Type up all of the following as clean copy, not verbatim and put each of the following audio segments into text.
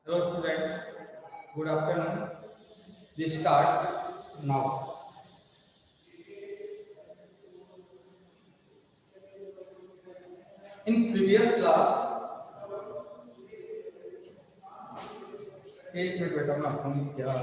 Hello students, good afternoon. We start now. In previous class, एक minute बेटा मैं आपको क्या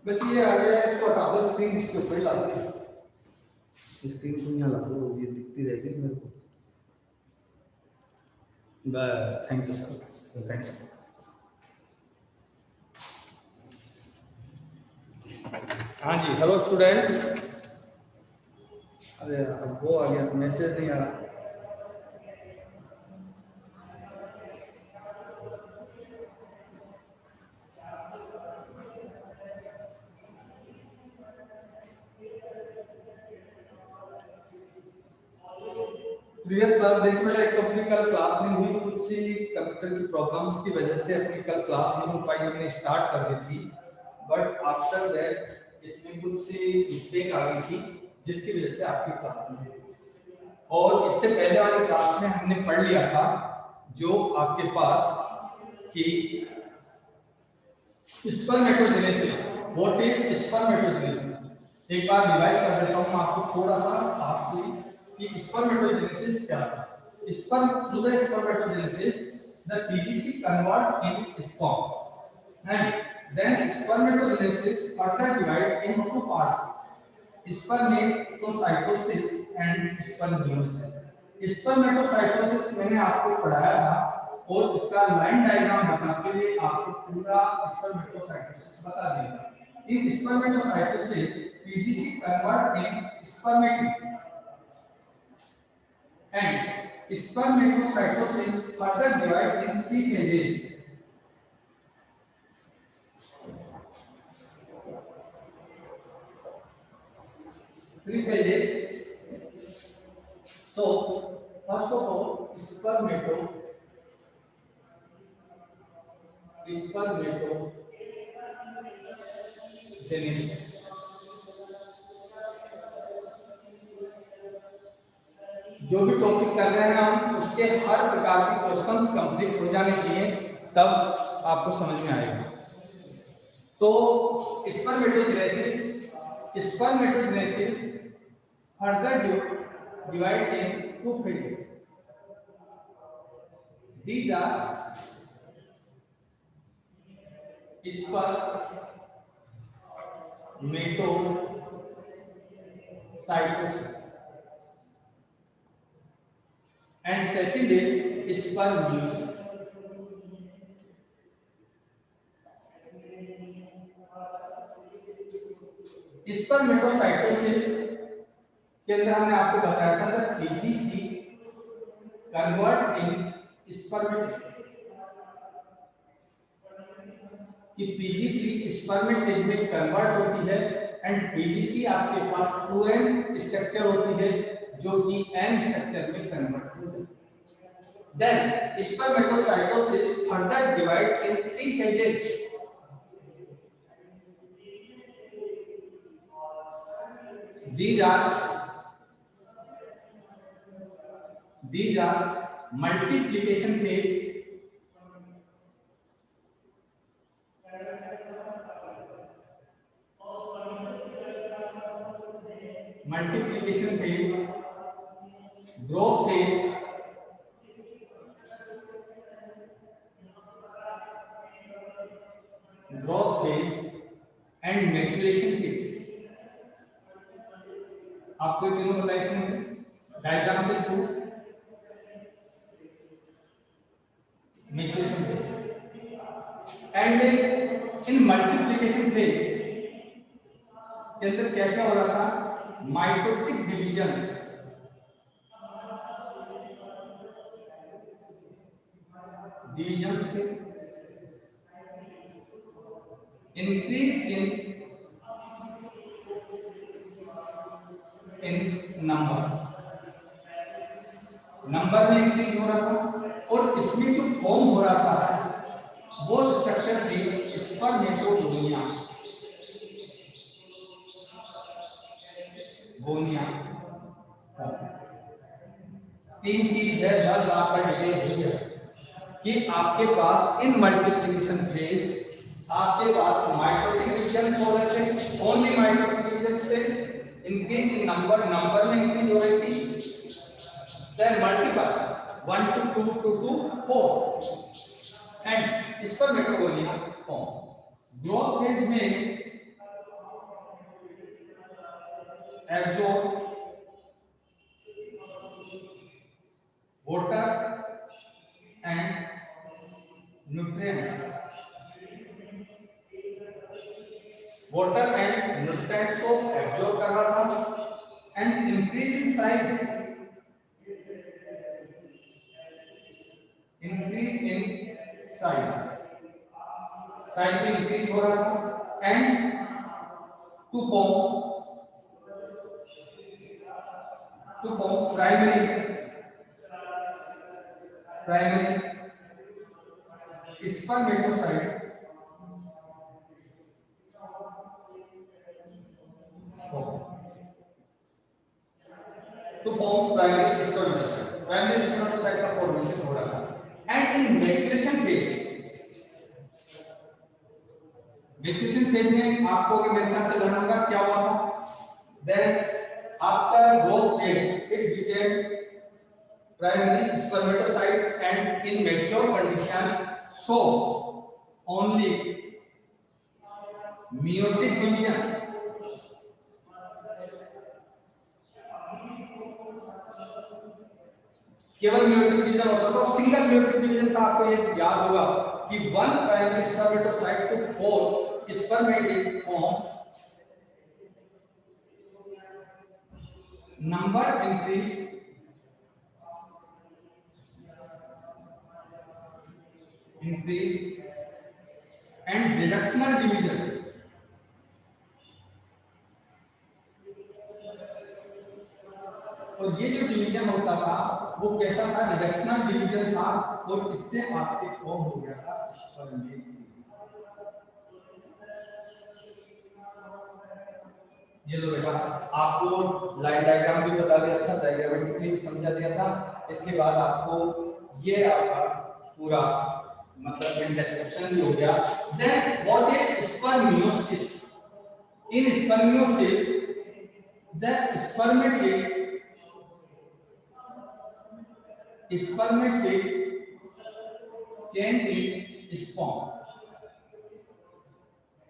बस ये आ गया इसको हटा दो स्क्रीन इसके ऊपर ही ला दो स्क्रीन को यहाँ ला दो ये दिखती रहेगी मेरे को बस thank you sir thank you हाँ जी हेलो स्टूडेंट्स अरे अब वो आ गया मैसेज नहीं आ रहा प्रीवियस क्लास देखने में एक तो अपनी कल क्लास नहीं हुई कुछ सी कंप्यूटर की प्रॉब्लम्स की वजह से अपनी कल क्लास नहीं हो पाई हमने स्टार्ट कर दी थी बट आफ्टर दैट इसमें कुछ सी मिस्टेक आ गई थी जिसकी वजह से आपकी क्लास नहीं हुई और इससे पहले वाली क्लास में हमने पढ़ लिया था जो आपके पास कि स्पर्मेटोजेनेसिस व्हाट इज स्पर्मेटोजेनेसिस एक बार रिवाइज कर देता हूं आपको थोड़ा सा आपकी कि spermatogenesis क्या है sperm through the spermatogenesis the PGC convert in sperm and then spermatogenesis further divide into two parts spermatocytosis and spermiosis spermatocytosis मैंने आपको पढ़ाया था और उसका लाइन डायग्राम बनाते हुए आपको पूरा spermatocytosis बता दिया in spermatocytosis PGC convert in spermatic and spermatocytosis further divide in three phases. Three phases. So, first of all, spermatogenesis. जो भी टॉपिक कर रहे हैं हम उसके हर प्रकार के क्वेश्चंस कंप्लीट हो जाने चाहिए तब आपको समझ में आएगा तो spermatogenesis further divide in two phases these are spermatocytosis and second is spermiosis. Spermatocytosis के अंदर हमने आपको बताया था कि पीजीसी कन्वर्ट इन स्पर्मेटिक कि पीजीसी स्पर्मेटिक में कन्वर्ट होती है एंड पीजीसी आपके पास 2n स्ट्रक्चर होती है जो कि n स्ट्रक्चर में कन्वर्ट हो जाती है then spermatocytosis further divide in three phases these are multiplication phase growth phase and maturation phase आपको तीनों बताए थे डायग्राम के through maturation phase and in multiplication phase के अंदर क्या क्या हो रहा था माइटोटिक डिवीजन डिविजन्स के, इंक्रीज इन नंबर में इंक्रीज हो रहा था, और इसमें जो फॉर्म हो रहा था वो स्ट्रक्चर थी स्पर्मेटोगोनिया। गोनिया तीन चीज है, बस आपका डिटेल हो गया कि आपके पास इन मल्टीप्लिकेशन फेज आपके पास माइटोटिक डिवीजन हो रहे थे, ओनली माइटोटिक डिवीजन से इंक्रीज इन नंबर में इंक्रीज हो रही थी, then multiply 1 to 2 to 4 and spermatogonia form. Growth phase में absorb water and nutrients, water and nutrients को एब्जॉर्ब कर रहा था and increasing size, increase in size भी इंक्रीज हो रहा था and to form primary spermatocyte primary spermatocyte का फॉर्मेशन हो रहा था एंड इन मैच्योरेशन में आपको अगर मेरे ख्याल से ध्यान होगा क्या हुआ था, then after growth phase it became primary spermatocyte and in mature condition so only meiotic division, केवल meiotic division होता था, और सिंगल meiotic division था। आपको ये याद होगा कि 1 primary spermatocyte to 4 spermatic form, number increase and reductional division, और ये जो डिवीजन होता था वो कैसा था, रिडक्शनल डिवीजन था, और इससे आपके फॉर्म हो गया था स्पर्मेट। ये लो बेटा, आपको लाइन डायग्राम भी बता दिया था, डायग्रामेटिकली भी समझा दिया था। इसके बाद आपको ये आपका पूरा मतलब डिस्क्रिप्शन भी हो गया। Then what is spermiosis? In spermiosis the spermatic change in sperm,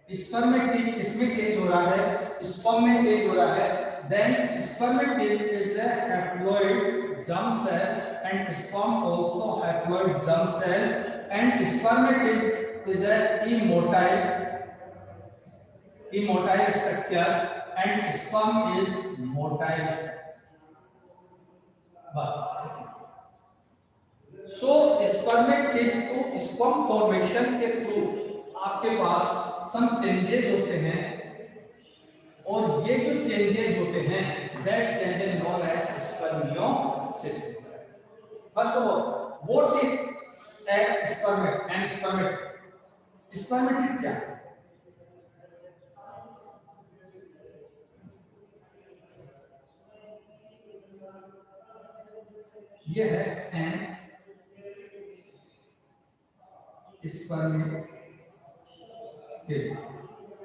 spermatic किसमें चेंज हो रहा है, स्पर्म में चेंज हो रहा है। Then spermatic is a haploid germ cell and sperm also haploid germ cell, and spermatic is a immotile structure and sperm is motile structure। बस सो spermatic to sperm formation के through आपके पास some changes होते हैं, और ये जो changes होते हैं that changes known as spermiosis. First of all what is a spermate and spermatic क्या है? ये है एन spermatic,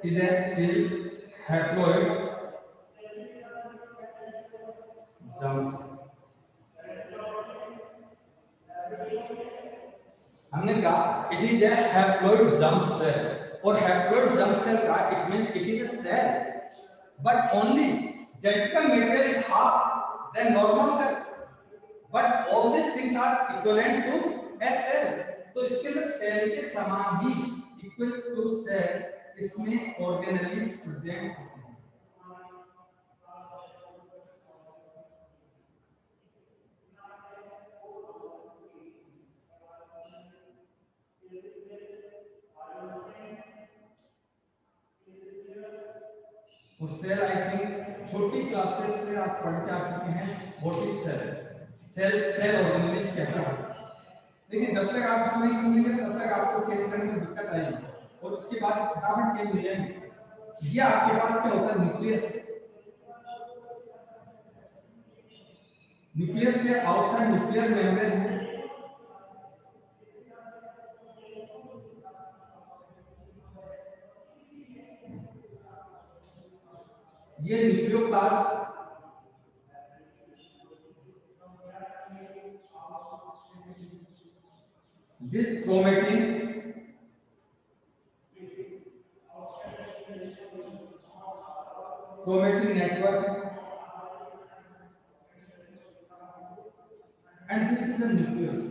इधर इज हैप्लॉइड germ cell। हमने कहा it is a haploid germ cell, और हैप्लॉइड germ cell का it means it is a cell, but only genetical material is half then normal cell, but all this things are equivalent to a cell. तो इसके अंदर cell के समान ही equal to cell इसमें organelles present होते हैं। तो सेल आई थिंक छोटी क्लासेस में आप पढ़ के आ चुके हैं what is cell. Cell organelles क्या है, लेकिन जब तक आप इसको नहीं समझेंगे तब तक आपको चेंज करने में दिक्कत आएगी और उसके बाद फटाफट चेंज हो जाएंगे। ये आपके पास क्या होता है, न्यूक्लियस। न्यूक्लियस के आउटसाइड न्यूक्लियर मेम्ब्रेन है, ये nucleoplast, this chromatin network and this is the nucleus.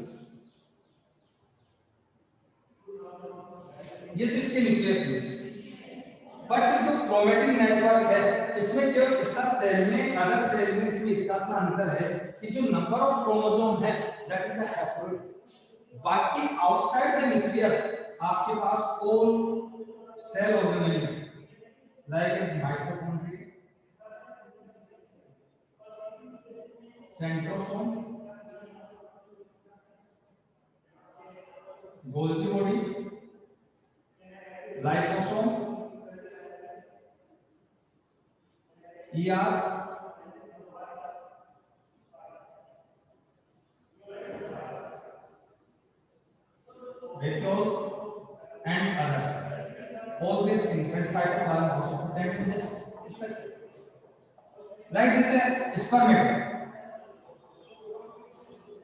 ये तो इसके न्यूक्लियस है, बट जो क्रोमेटिन नेटवर्क है इसमें केवल इसका सेल में अदर सेल में इसमें इतना सा अंतर है कि जो नंबर ऑफ क्रोमोसोम है दैट इज द हैप्लोइड। बाकी आउटसाइड द न्यूक्लियस आपके पास all cell organelles like mitochondria, centrosome, Golgi body, lysosome, ER, vacuoles and other. All these things and cytoplasm also present in this structure. Like this है spermatid।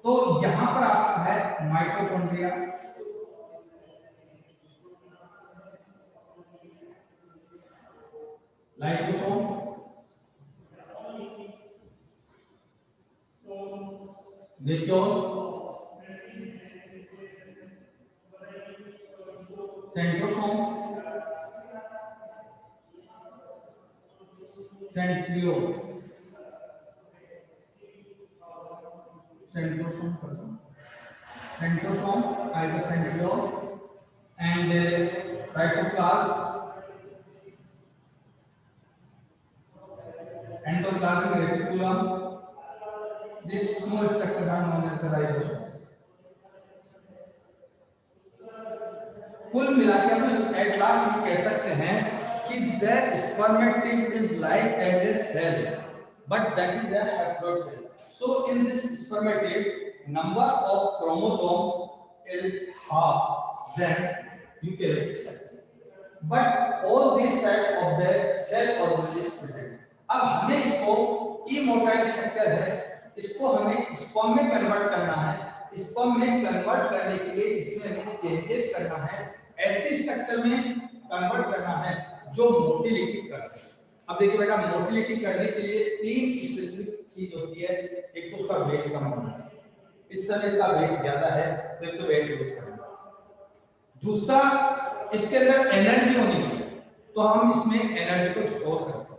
तो यहां पर आपका है mitochondria, lysosome, vacuole, centrosome, centriole, centrosome कर दो, centrosome either centriole and cytoplasm, endoplasmic reticulum, this small structure are known as the ribosomes। कुल मिलाकर हम एट लास्ट कह सकते हैं कि the spermatid is like as a cell but that is a haploid cell। so in this spermatid number of chromosomes is half than eukaryotic cell but all these types of the cell organelle is present। अब हमें इसको immotile structure है, इसको हमें sperm में convert करना है। Sperm में कन्वर्ट करने के लिए इसमें हमें चेंजेस करना है, ऐसे स्ट्रक्चर में कन्वर्ट करना है जो मोटिलिटी कर सके। अब देखिए बेटा, मोटिलिटी करने के लिए तीन स्पेसिफिक चीज होती है। एक तो उसका वेट कम होना चाहिए, इस समय इसका वेट ज्यादा है तो एक तो वेट यूज करना, दूसरा इसके अंदर एनर्जी होनी चाहिए तो हम इसमें एनर्जी को स्टोर करते हैं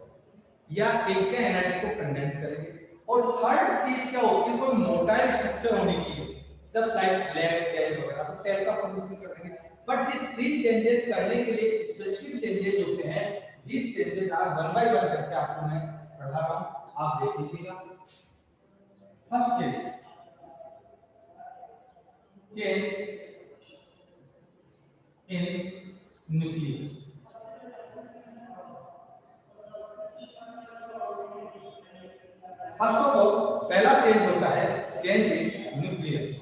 या एक एनर्जी को कंडेंस करेंगे, और थर्ड चीज क्या होती है, कोई मोटाइल स्ट्रक्चर होनी चाहिए जस्ट लाइक लेग टेल वगैरह, तो टेल का फॉर्मेशन कर देंगे। बट ये थ्री चेंजेस करने के लिए स्पेसिफिक चेंजेस होते हैं, ये चेंजेस आप वन बाय वन करके आपको मैं पढ़ा रहा हूं, आप देख लीजिएगा। First change in nucleus. First of all पहला चेंज होता है चेंज इन न्यूक्लियस।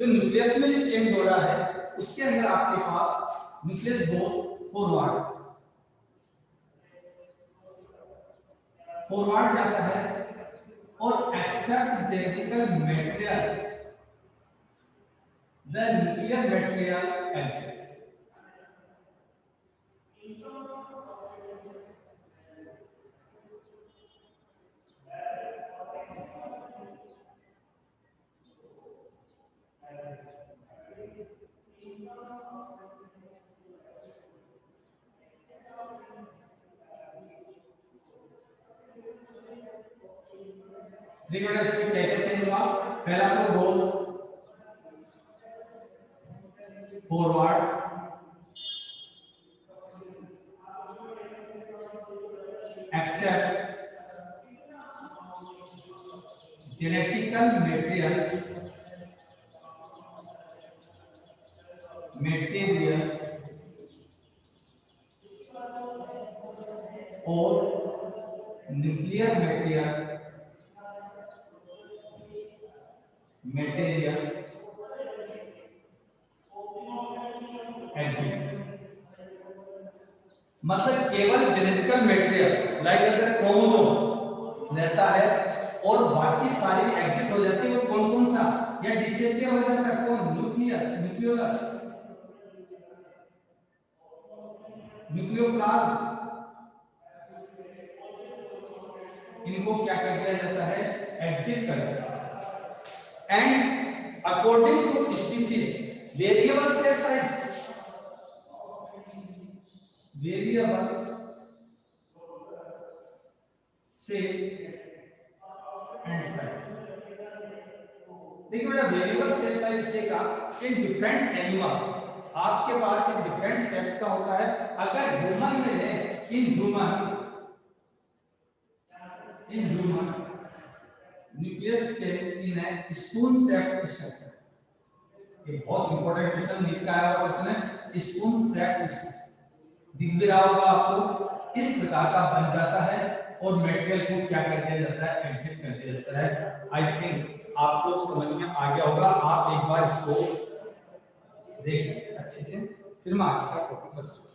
जो न्यूक्लियस में जो चेंज हो रहा है उसके अंदर आपके पास न्यूक्लियस फॉरवर्ड जाता है और except genetical material, the nuclear material except. देखो बेटा, इसमें क्या क्या चेंज हुआ। पहला तो रोज फॉरवर्ड जेनेटिकल मटेरियल और न्यूक्लियर मटेरियल एग्जिट। मतलब केवल जेनेटिकल मटेरियल लाइक अगर क्रोमोसोम रहता है और बाकी सारी एग्जिट हो जाती है, वो कौन कौन सा या डिसेंडियर हो जाता है, कौन न्यूक्लियस न्यूक्लियोप्लाज्म, इनको क्या कर दिया जाता है, एग्जिट कर दिया जाता है। And according to species variable set size, variable set and size. देखिए बेटा वेरिएबल सेट साइज देखा कि डिफरेंट एनिमल्स आपके पास एक डिफरेंट सेट्स का होता है। अगर ह्यूमन में है, in human nucleus change in A spoon set structure, ये बहुत इंपॉर्टेंट क्वेश्चन नीट का आया हुआ क्वेश्चन है। स्पून सेट दिख भी रहा होगा आपको, इस प्रकार का बन जाता है और मटेरियल को क्या कर दिया जाता है, एग्जिट कर दिया जाता है। आई थिंक आपको समझ में आ गया होगा। आप एक बार इसको देखिए अच्छे से, फिर मैं आज का टॉपिक बताऊंगा।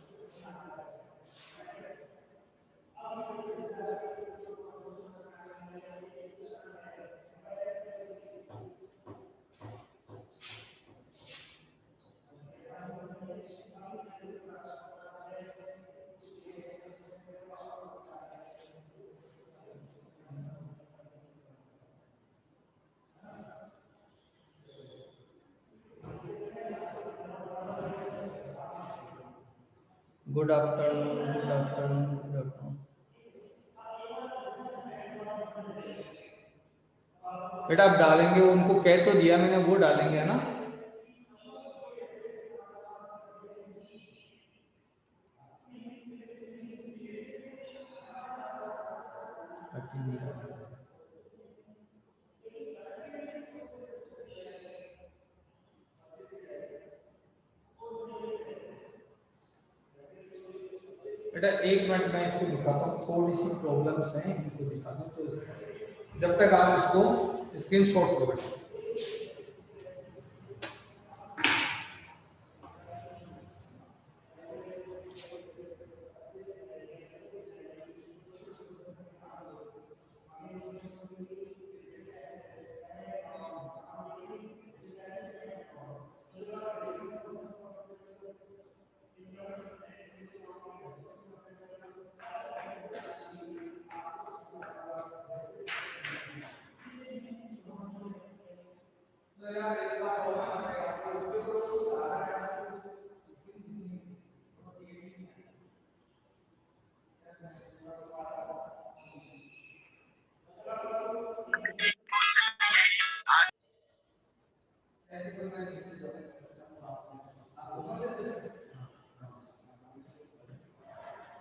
Good afternoon. बेटा आप डालेंगे, उनको कह तो दिया मैंने, वो डालेंगे है ना। बेटा एक मिनट मैं इसको दिखाता हूँ, थोड़ी सी प्रॉब्लम्स हैं इनको दिखाता हूँ, तो जब तक आप इसको स्क्रीनशॉट लो बेटा।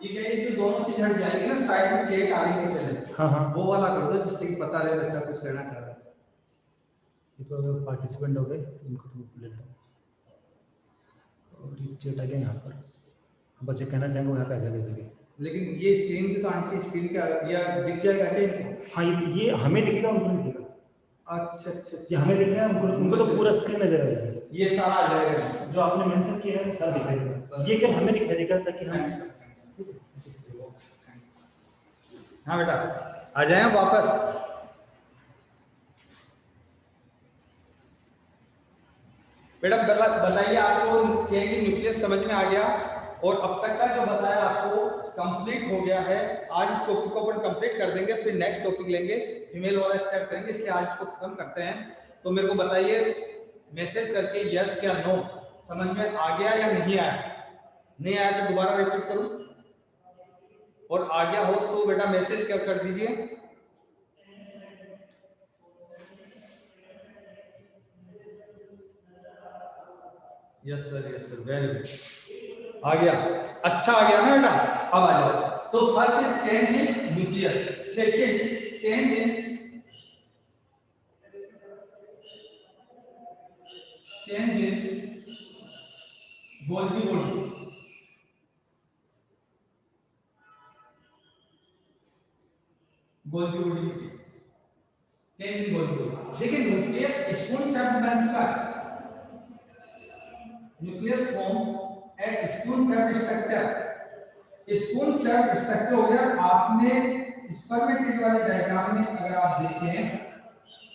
ये कहीं जो दोनों चीज हट जाएंगे ना, साइड में चेक आ रही थी पहले, हाँ वो वाला कर दो जिससे कि पता रहे बच्चा कुछ करना चाह रहा है। ये तो अगर पार्टिसिपेंट हो गए तो इनको तो ले लेता हूँ, और ये चेट आ गया यहाँ पर, बच्चे कहना चाहेंगे वो यहाँ पे आ जाएगा सके। लेकिन ये स्क्रीन पे तो आंटी स्क्रीन क्या या दिख जाएगा क्या इनको? हाँ ये हमें दिखेगा, उनको नहीं दिखेगा। अच्छा अच्छा, ये हमें दिख रहा है, उनको तो पूरा स्क्रीन नजर आ जाएगा। ये सारा आ जाएगा जो आपने मेंशन किया है वो सारा दिखाई देगा। ये क्या हमें दिखाई देगा ताकि हम, हाँ बेटा आ जाए वापस। बेटा बताइए आपको चेंज इन न्यूक्लियस समझ में आ गया, और अब तक का जो बताया आपको कंप्लीट हो गया है। आज इस टॉपिक को अपन कंप्लीट कर देंगे, फिर नेक्स्ट टॉपिक लेंगे, फीमेल वाला स्टार्ट करेंगे, इसलिए आज इसको खत्म करते हैं। तो मेरे को बताइए मैसेज करके यस या नो, समझ में आ गया या नहीं आया। नहीं आया तो दोबारा रिपीट करूं, और आ गया हो तो बेटा मैसेज क्या कर दीजिए। यस सर वेरी गुड, आ गया, अच्छा आ गया ना बेटा। अब आ जाओ, तो first change in nucleus, second change in change in Golgi body. Golgi body में change in Golgi body. देखिए न्यूक्लियस स्पून शेप बन चुका है. न्यूक्लियस फॉर्म एक spoon shape structure. Spoon shape structure हो गया. आपने स्पर्मेटिड वाले डायग्राम में अगर आप देखें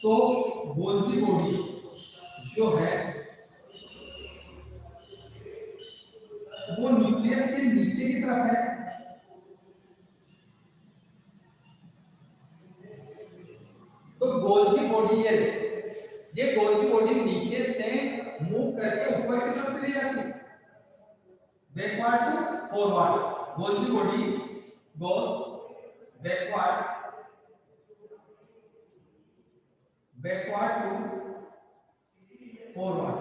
तो गोल्जी बॉडी जो है वो न्यूक्लियस के नीचे की तरफ है. तो गोल्जी बॉडी ये गोल्जी बॉडी नीचे से मूव करके ऊपर की तरफ चली जाती है. Backward to forward. Golgi body goes backward to forward.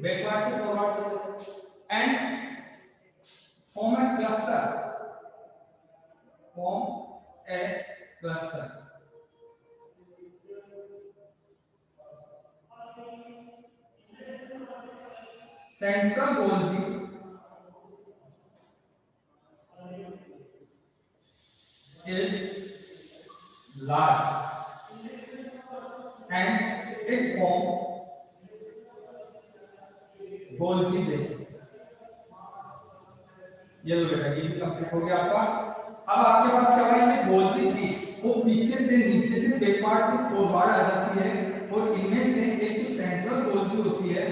Backward to forward and form a cluster. Form a cluster. Central Golgi is large and it forms Golgi basis. ये लो बेटा ये भी कंप्लीट हो गया आपका. अब आपके पास क्या है ये गोल्जी थी वो पीछे से नीचे से बैकवर्ड टू फॉरवर्ड आ जाती है और इनमें से एक जो सेंट्रल गोल्जी होती है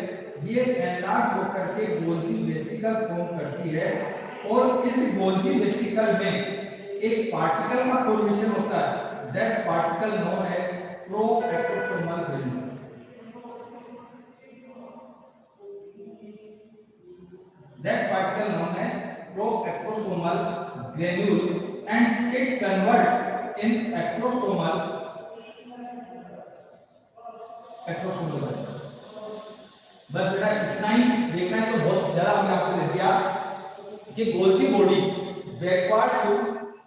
ये एनलार्ज होकर के गोल्जी वेसिकल फॉर्म करती है और इस गोल्जी वेसिकल में एक पार्टिकल का फॉर्मेशन होता है. That particle known as proacrosomal granule. That particle known as proactosomal granule and it convert in actosomal. बस बेटा इतना ही देखना है. तो बहुत ज्यादा हमने आपको दे दिया कि Golgi body backward to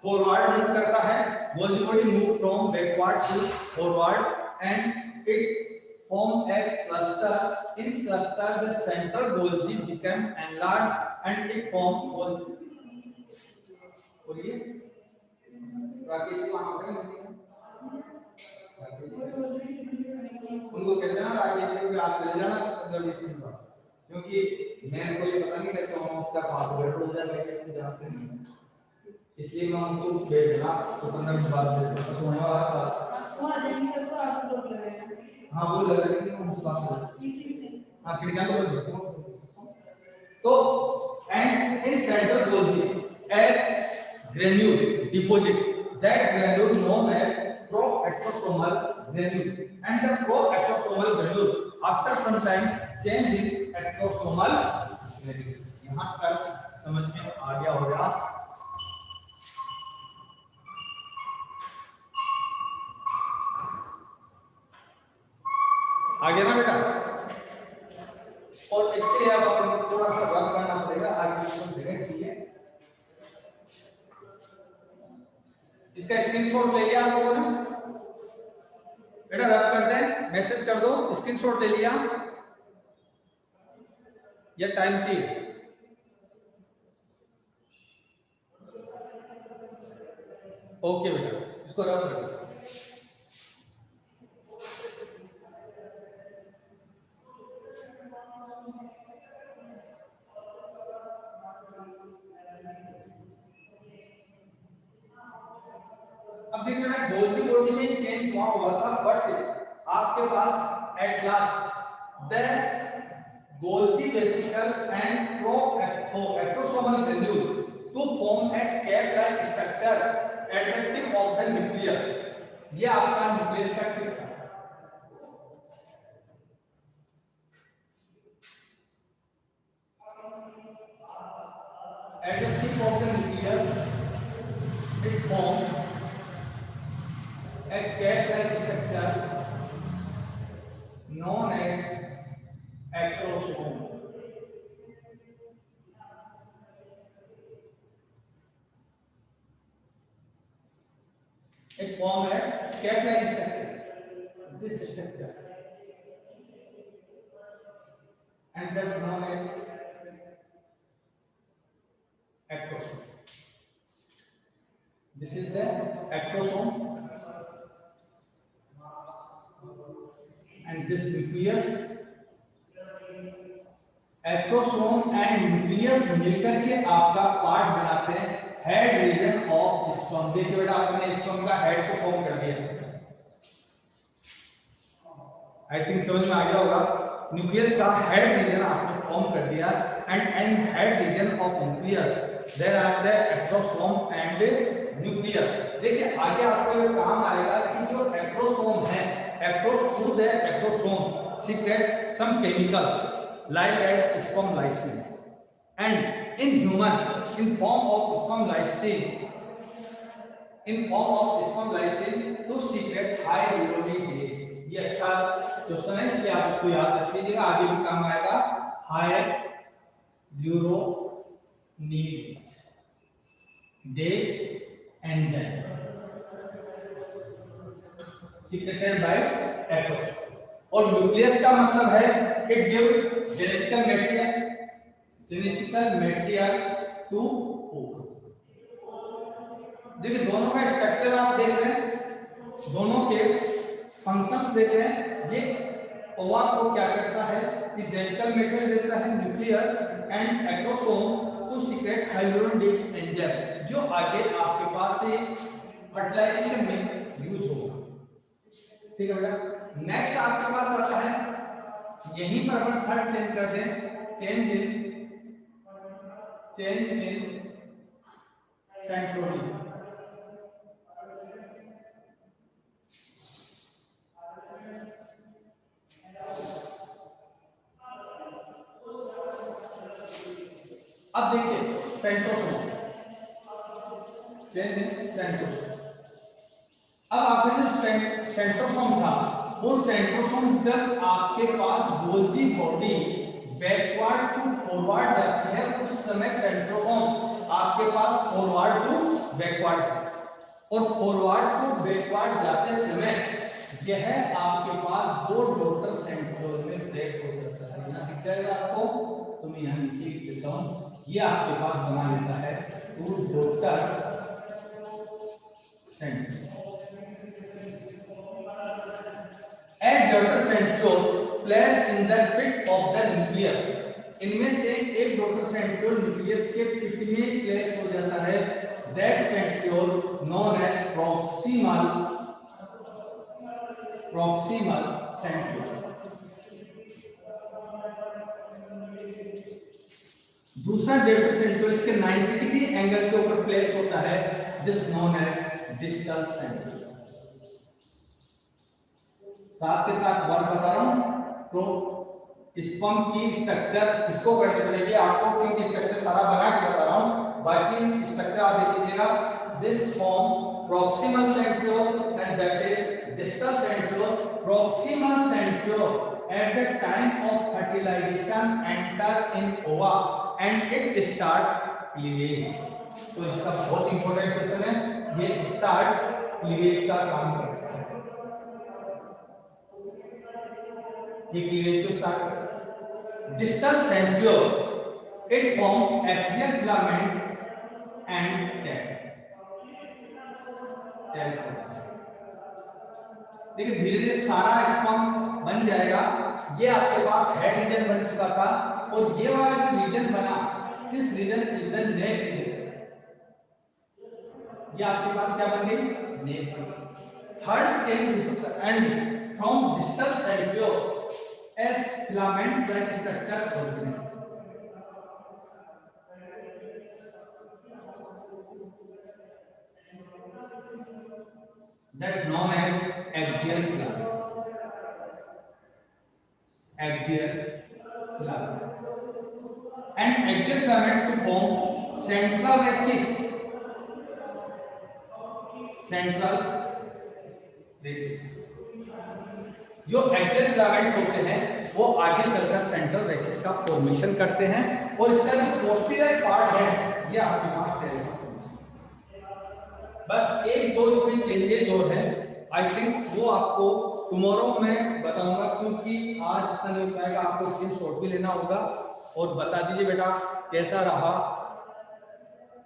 forward move करता है. Golgi body move from backward to forward and it form a cluster. In cluster the central Golgi become enlarged and it form Golgi. बोलिए राकेश जी वहां पे उनको कहते हैं ना राकेश जी को आप चले जाना 15-20 दिन बाद क्योंकि मैंने कोई पता नहीं कैसे होना उसका पासवर्ड हो जाएगा लेकिन जानते नहीं इसलिए मैं उनको भेजना तो 15 दिन बाद भेजना सोने वाला था. वो आ जाएंगे तो आप लोग लगाएंगे. हाँ वो लग रही है उस बात से. हाँ खिड़कियां तो बंद रखो. तो and in central Golgi a granule deposit. That granule known as proacrosomal granule and the proactosomal granule after some time change in ectosomal granule. यहाँ तक समझ में आ गया होगा. आ गया ना बेटा. और इसके लिए अब आपको थोड़ा सा रब करना पड़ेगा. आगे इसको जगह चाहिए. इसका स्क्रीनशॉट ले लिया आप लोगों ने बेटा. रब कर दें मैसेज कर दो स्क्रीनशॉट ले लिया या टाइम चाहिए. ओके बेटा इसको रब कर दो. अब देखिए बेटा गोल्जी बॉडी में चेंज हुआ था बट आपके पास at last the Golgi vesicle and proacrosomal granule to form a cap like structure at the tip of the nucleus. ये आपका न्यूक्लियस का टिप था. At the tip of the nucleus it forms a cap-like structure known as actosome. It forms a cap-like structure. This structure and that known as acrosome. This is the acrosome and this nucleus. Acrosome and nucleus मिलकर के आपका part बनाते हैं head region of sperm. देखिए बेटा आपने sperm का head को फॉर्म कर दिया, आई थिंक समझ में आ गया होगा। न्यूक्लियस का हेड रीजन आपने फॉर्म कर दिया and head region of nucleus there are the acrosome and nucleus. देखिए आगे आपको ये काम आएगा कि जो एक्रोसोम है, through the acrosome secrete some chemicals like as sperm lysine, and in human in form of sperm lysine to secret high uronate. ये अच्छा क्वेश्चन है इसलिए आप इसको याद रख लीजिएगा, आगे भी काम आएगा। Hyaluronidase enzyme secreted by acrosome. और न्यूक्लियस का मतलब है it give genetical material to ova. देखिए दोनों का स्ट्रक्चर आप देख रहे हैं, दोनों के फंक्शंस देख रहे हैं। ये ओवा को क्या करता है कि जेनेटिकल मटेरियल देता है nucleus and acrosome to secrete hydrolase enzyme, जो आगे आपके पास से फर्टिलाइजेशन में यूज होगा। ठीक है बेटा। नेक्स्ट आपके पास आता है, यहीं पर अपन थर्ड चेंज कर दें, चेंज इन सेंट्रोली। अब देखिए सेंट्रोसोम, चेंज इन सेंट्रोसोम। अब आपने जो सेंट्रोसोम था, वो सेंट्रोसोम जब आपके पास Golgi body backward to forward जाती है, उस समय सेंट्रोसोम आपके पास फॉरवर्ड टू बैकवर्ड है, और फॉरवर्ड टू बैकवर्ड जाते समय यह आपके पास दो डॉटर सेंट्रोल में ब्रेक हो जाता है। यहाँ दिख जाएगा आपको, तो मैं यहाँ नीचे लिख देता हूँ, ये आपके पास बना लेता है two daughter centriole. As daughter centriole placed in the pit of the nucleus, इनमें से एक डॉटर सेंट्रियोल न्यूक्लियस के पिट में प्लेस हो जाता है। That centriole known as proximal centriole। दूसरा डॉटर सेंट्रियोल इसके 90 डिग्री एंगल के ऊपर प्लेस होता है, this known as distal centriole. साथ के साथ वर्ड बता रहा हूं, तो स्पर्म की स्ट्रक्चर इसको करनी पड़ेगी आपको, क्योंकि स्ट्रक्चर सारा बना के बता रहा हूं, बाकी स्ट्रक्चर आप देख लीजिएगा। This form proximal centriole and that is distal centriole. Proximal centriole at the time of fertilisation enter in ova and it start cleavage. तो इसका बहुत इंपॉर्टेंट क्वेश्चन है, ये स्टार्ट क्लीवेज का काम करता है। ये क्लीवेज को स्टार्ट करता है। Distal centriole it form axial filament and tail. देखिए धीरे धीरे सारा स्पर्म बन जाएगा। ये आपके पास हेड रीजन बन चुका था, और ये वाला जो रीजन बना, this region is the neck region. ये आपके पास क्या बन गई, neck. Third change and from distal centriole as filaments like structures originate। that known as axial filament। and axial filament to form central rachis। जो axial filaments होते हैं वो आगे चलकर सेंट्रल रेकिस का फॉर्मेशन करते हैं, और इसका जो पोस्टीरियर पार्ट है ये आपके पास रहेगा। बस एक दो इसमें चेंजेस और है, आई थिंक वो आपको टुमारो मैं बताऊंगा, क्योंकि आज इतना नहीं हो पाएगा, आपको स्क्रीनशॉट भी लेना होगा और बता दीजिए बेटा कैसा रहा।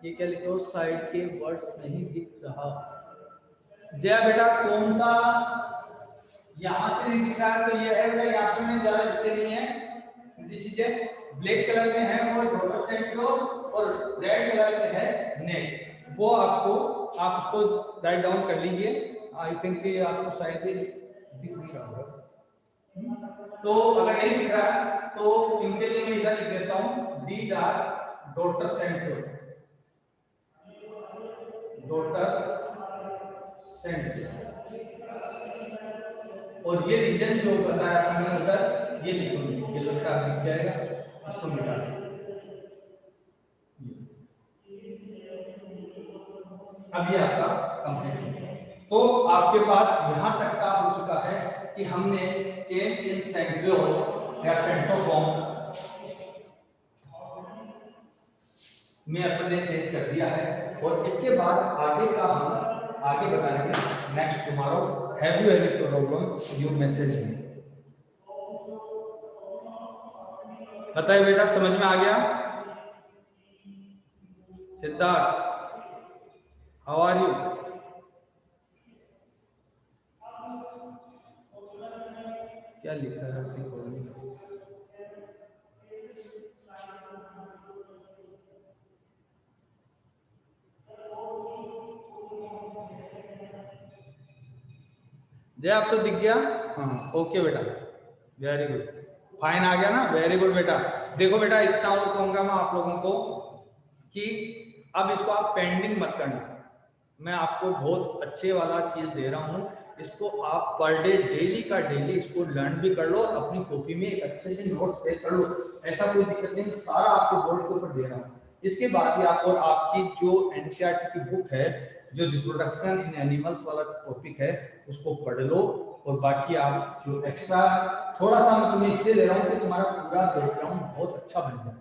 ये क्या लिखो, साइड के वर्ड्स नहीं दिख रहा। जया बेटा कौन सा यहां से नहीं दिख रहा है, तो ये है बेटा, यहाँ पे मैं ज्यादा दिखते नहीं है। दिस इज ब्लैक कलर में है वो डॉटर सेंट्रो और रेड कलर में है नेक। वो आपको आप उसको राइट डाउन कर लीजिए। आई थिंक ये आपको शायद दिख नहीं रहा होगा। तो अगर नहीं दिख रहा है तो इनके लिए मैं इधर लिख देता हूं, these are daughter centro, daughter centro. और ये रीजन जो बताया था मैंने उधर, ये लिखूंगी, ये बेटा दिख जाएगा, इसको मिटा दो। अब ये आपका कंप्लीट हो गया। तो आपके पास यहां तक का हो चुका है कि हमने चेंज इन सेंट्रियोल या सेंट्रोफॉर्म में अपने चेंज कर दिया है। और इसके बाद आगे का हम आगे बताएंगे next tomorrow. Have you any problem you message me. बताइए बेटा, समझ में आ गया? Siddharth, how are you? क्या लिखा है आपकी कॉलेज? जय आप तो दिख गया। हाँ ओके बेटा, वेरी गुड, फाइन आ गया ना, वेरी गुड बेटा। देखो बेटा इतना और कहूंगा मैं आप लोगों को कि अब इसको आप पेंडिंग मत करना। मैं आपको बहुत अच्छे वाला चीज दे रहा हूँ, इसको आप पर डे डेली का डेली इसको लर्न भी कर लो और अपनी कॉपी में एक अच्छे से नोट्स पे कर लो। ऐसा कोई दिक्कत नहीं, सारा आपको बोर्ड के ऊपर दे रहा हूँ। इसके बाद ही आप और आपकी जो एनसीईआरटी की बुक है, जो रिप्रोडक्शन इन एनिमल्स वाला टॉपिक है, उसको पढ़ लो। और बाकी आप जो एक्स्ट्रा थोड़ा सा मैं तुम्हें इसलिए दे रहा हूँ कि तुम्हारा पूरा बैकग्राउंड बहुत अच्छा बन जाए,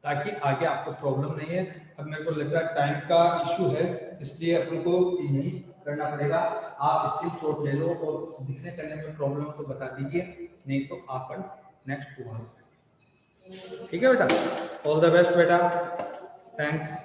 ताकि आगे आपको प्रॉब्लम नहीं है। अब मेरे को लग रहा है टाइम का इशू है, इसलिए अपन को यही करना पड़ेगा। आप स्क्रीनशॉट ले लो और कुछ दिखने करने में प्रॉब्लम हो तो बता दीजिए, नहीं तो अपन नेक्स्ट टुमारो। ठीक है बेटा, ऑल द बेस्ट बेटा, थैंक्स।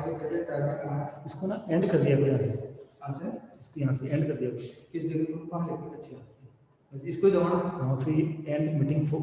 के कहते चार में कहाँ है? इसको ना एंड कर दिया करो यहाँ से, कहाँ से? इसको यहाँ से एंड कर दिया करो। किस जगह पर कहाँ लेके? अच्छा, बस इसको ही दबाना। हाँ, फिर एंड मीटिंग फॉर